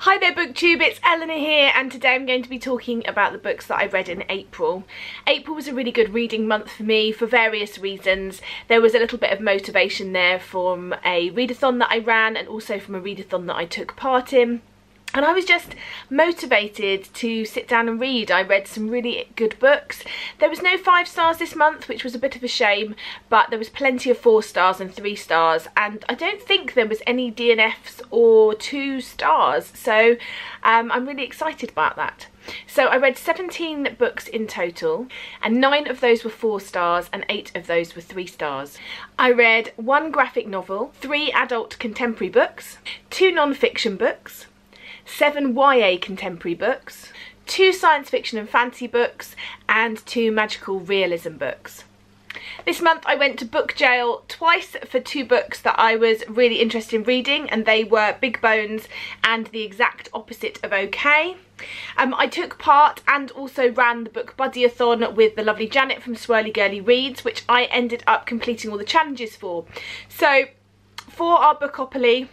Hi there BookTube, it's Eleanor here, and today I'm going to be talking about the books that I read in April. April was a really good reading month for me for various reasons. There was a little bit of motivation there from a readathon that I ran and also from a readathon that I took part in. And I was just motivated to sit down and read. I read some really good books. There was no 5 stars this month, which was a bit of a shame, but there was plenty of 4 stars and 3 stars. And I don't think there was any DNFs or 2 stars. So I'm really excited about that. So I read 17 books in total, and 9 of those were 4 stars and 8 of those were 3 stars. I read 1 graphic novel, 3 adult contemporary books, 2 non-fiction books, 7 YA contemporary books, 2 science fiction and fantasy books, and 2 magical realism books. This month I went to book jail twice for 2 books that I was really interested in reading, and they were Big Bones and The Exact Opposite of OK. I took part and also ran the book buddy-a-thon with the lovely Janet from Swirly Girly Reads, which I ended up completing all the challenges for. So for our Bookopoly,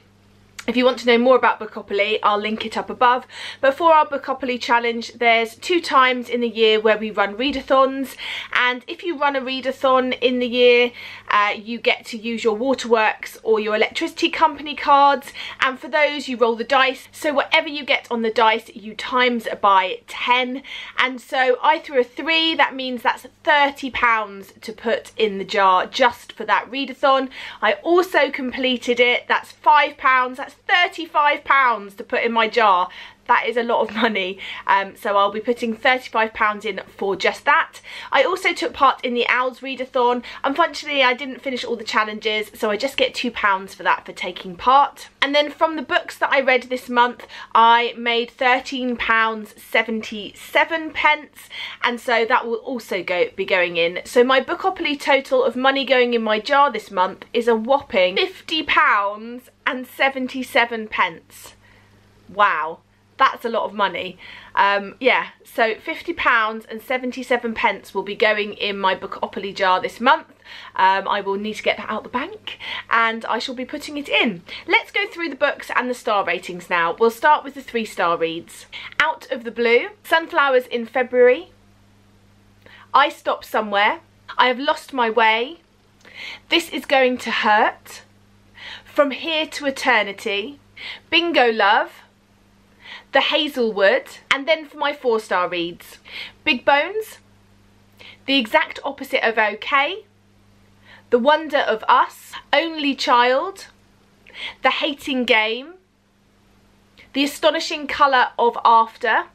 if you want to know more about Bookopoly, I'll link it up above. But for our Bookopoly challenge, there's 2 times in the year where we run readathons. And if you run a readathon in the year, you get to use your Waterworks or your electricity company cards. And for those, you roll the dice. So whatever you get on the dice, you times by 10. And so I threw a 3. That means that's £30 to put in the jar just for that readathon. I also completed it. That's £5. That's £35 to put in my jar. That is a lot of money, so I'll be putting £35 in for just that. I also took part in the Owls readathon. Unfortunately, I didn't finish all the challenges, so I just get £2 for that for taking part. And then from the books that I read this month, I made £13.77, and so that will also be going in. So my Bookopoly total of money going in my jar this month is a whopping £50.77. Wow. That's a lot of money. Yeah, so £50.77 will be going in my Bookopoly jar this month. I will need to get that out the bank and I shall be putting it in. Let's go through the books and the star ratings now. We'll start with the 3-star reads. Out of the Blue, Sunflowers in February, I Stop Somewhere, I Have Lost My Way, This Is Going to Hurt, From Here to Eternity, Bingo Love, The Hazelwood, and then for my 4-star reads, Big Bones, The Exact Opposite of OK, The Wonder of Us, Only Child, The Hating Game, The Astonishing Colour of After,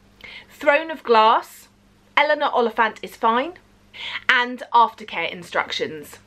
Throne of Glass, Eleanor Oliphant is Fine, and Aftercare Instructions.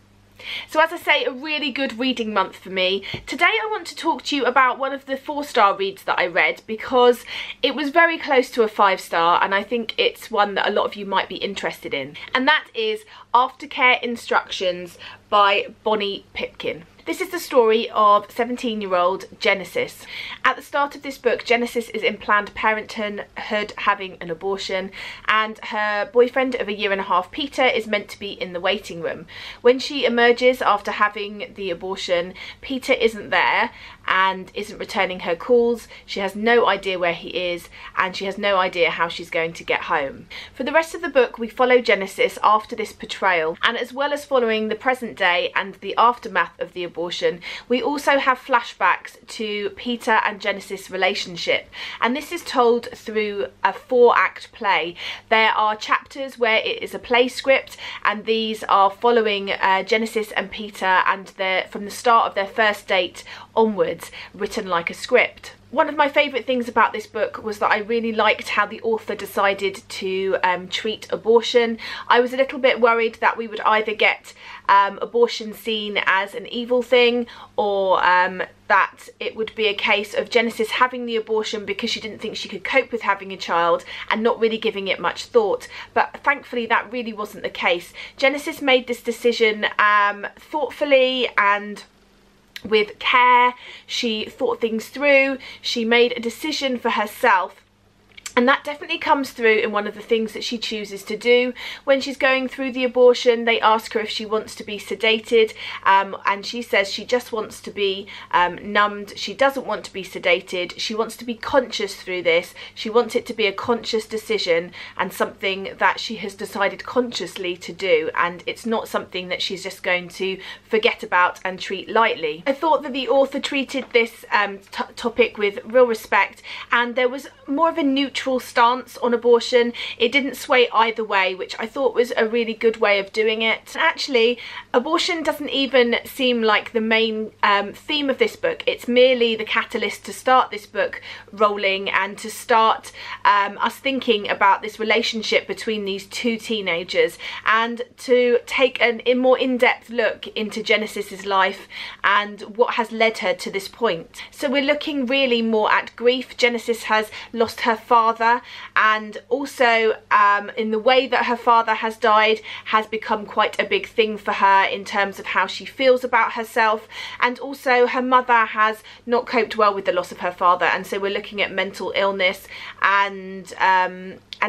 So as I say, a really good reading month for me. Today I want to talk to you about one of the 4-star reads that I read because it was very close to a 5-star, and I think it's one that a lot of you might be interested in. And that is Aftercare Instructions by Bonnie Pipkin. This is the story of 17-year-old Genesis. At the start of this book, Genesis is in Planned Parenthood having an abortion, and her boyfriend of a 1.5 years, Peter, is meant to be in the waiting room. When she emerges after having the abortion, Peter isn't there and isn't returning her calls. She has no idea where he is, and she has no idea how she's going to get home. For the rest of the book, we follow Genesis after this portrayal, and as well as following the present day and the aftermath of the abortion, we also have flashbacks to Peter and Genesis' relationship, and this is told through a 4-act play. There are chapters where it is a play script, and these are following Genesis and Peter and from the start of their first date onwards, written like a script. One of my favourite things about this book was that I really liked how the author decided to treat abortion. I was a little bit worried that we would either get abortion seen as an evil thing, or that it would be a case of Genesis having the abortion because she didn't think she could cope with having a child and not really giving it much thought. But thankfully that really wasn't the case. Genesis made this decision thoughtfully and with care. She thought things through. She made a decision for herself And that definitely comes through in one of the things that she chooses to do. When she's going through the abortion, they ask her if she wants to be sedated, and she says she just wants to be numbed. She doesn't want to be sedated. She wants to be conscious through this. She wants it to be a conscious decision and something that she has decided consciously to do, and it's not something that she's just going to forget about and treat lightly. I thought that the author treated this topic with real respect, and there was more of a neutral stance on abortion. It didn't sway either way, which I thought was a really good way of doing it. Actually, abortion doesn't even seem like the main theme of this book. It's merely the catalyst to start this book rolling and to start us thinking about this relationship between these two teenagers, and to take a more in-depth look into Genesis's life and what has led her to this point. So we're looking really more at grief. Genesis has lost her father, and also in the way that her father has died has become quite a big thing for her in terms of how she feels about herself, and also her mother has not coped well with the loss of her father, and so we're looking at mental illness and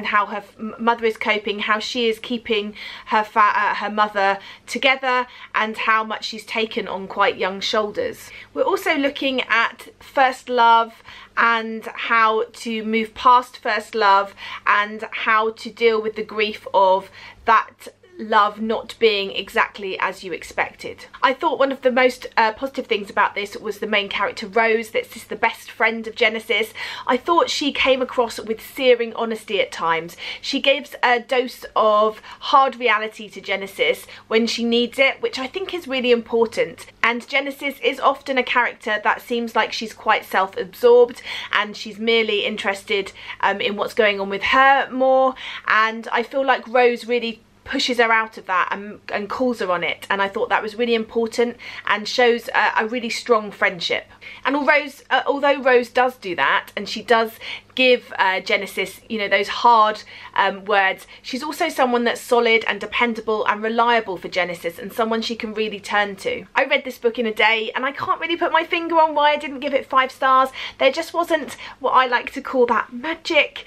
how her mother is coping, how she is keeping her mother together, and how much she's taken on quite young shoulders. We're also looking at first love and how to move past first love and how to deal with the grief of that love not being exactly as you expected. I thought one of the most positive things about this was the main character Rose. This is the best friend of Genesis. I thought she came across with searing honesty at times. She gives a dose of hard reality to Genesis when she needs it, which I think is really important. And Genesis is often a character that seems like she's quite self-absorbed and she's merely interested in what's going on with her more, and I feel like Rose really pushes her out of that and calls her on it, and I thought that was really important and shows a really strong friendship. And although Rose does do that and she does give Genesis, you know, those hard words, she's also someone that's solid and dependable and reliable for Genesis, and someone she can really turn to. I read this book in a day and I can't really put my finger on why I didn't give it 5 stars. There just wasn't what I like to call that magic,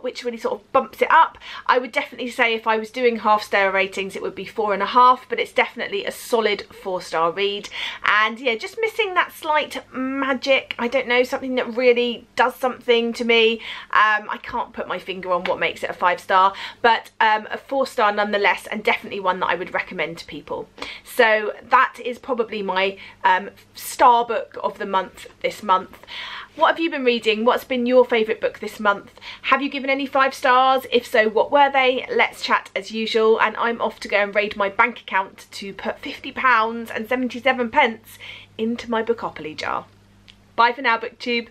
which really sort of bumps it up. I would definitely say if I was doing half-star ratings it would be 4.5, but it's definitely a solid 4-star read. And yeah, just missing that slight magic, I don't know, something that really does something to me. I can't put my finger on what makes it a 5-star, but a 4-star nonetheless, and definitely one that I would recommend to people. So that is probably my star book of the month this month. What have you been reading? What's been your favourite book this month? Have you given any 5 stars? If so, what were they? Let's chat as usual, and I'm off to go and raid my bank account to put £50 and 77 pence into my Bookopoly jar. Bye for now, BookTube.